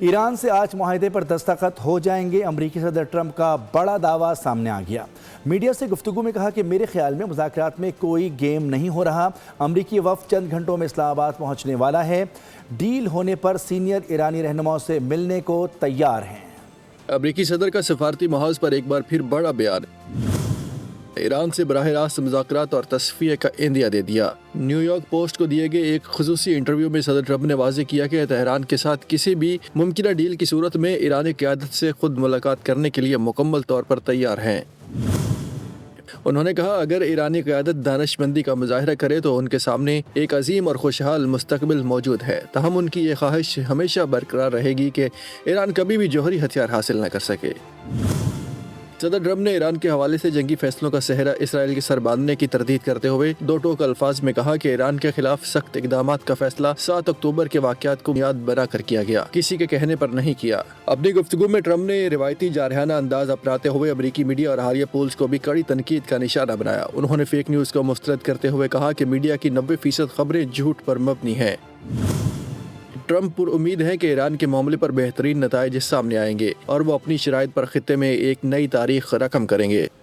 ایران سے آج معاہدے پر دستخط ہو جائیں گے۔ امریکی صدر ٹرمپ کا بڑا دعویٰ سامنے آ گیا۔ میڈیا سے گفتگو میں کہا کہ میرے خیال میں مذاکرات میں کوئی گیم نہیں ہو رہا۔ امریکی وفد چند گھنٹوں میں اسلام آباد پہنچنے والا ہے۔ ڈیل ہونے پر سینئر ایرانی رہنماؤں سے ملنے کو تیار ہیں۔ امریکی صدر کا سفارتی محاذ پر ایک بار پھر بڑا بیان۔ ایران سے براہ راست مذاکرات اور تصفیہ کا عندیہ دے دیا۔ نیو یارک پوسٹ کو دیے گئے ایک خصوصی انٹرویو میں صدر ٹرمپ نے واضح کیا کہ تہران کے ساتھ کسی بھی ممکنہ ڈیل کی صورت میں ایرانی قیادت سے خود ملاقات کرنے کے لیے مکمل طور پر تیار ہیں۔ انہوں نے کہا اگر ایرانی قیادت دانش مندی کا مظاہرہ کرے تو ان کے سامنے ایک عظیم اور خوشحال مستقبل موجود ہے، تاہم ان کی یہ خواہش ہمیشہ برقرار رہے گی کہ ایران کبھی بھی جوہری ہتھیار حاصل نہ کر سکے۔ صدر ٹرمپ نے ایران کے حوالے سے جنگی فیصلوں کا سہرا اسرائیل کے سر باندھنے کی تردید کرتے ہوئے دو ٹوک الفاظ میں کہا کہ ایران کے خلاف سخت اقدامات کا فیصلہ 7 اکتوبر کے واقعات کو بنیاد بنا کر کیا گیا، کسی کے کہنے پر نہیں کیا۔ اپنی گفتگو میں ٹرمپ نے روایتی جارحانہ انداز اپناتے ہوئے امریکی میڈیا اور حالیہ پولز کو بھی کڑی تنقید کا نشانہ بنایا۔ انہوں نے فیک نیوز کو مسترد کرتے ہوئے کہا کہ میڈیا کی 90% خبریں جھوٹ پر مبنی ہیں۔ ٹرمپ پر امید ہے کہ ایران کے معاملے پر بہترین نتائج سامنے آئیں گے اور وہ اپنی شرائط پر خطے میں ایک نئی تاریخ رقم کریں گے۔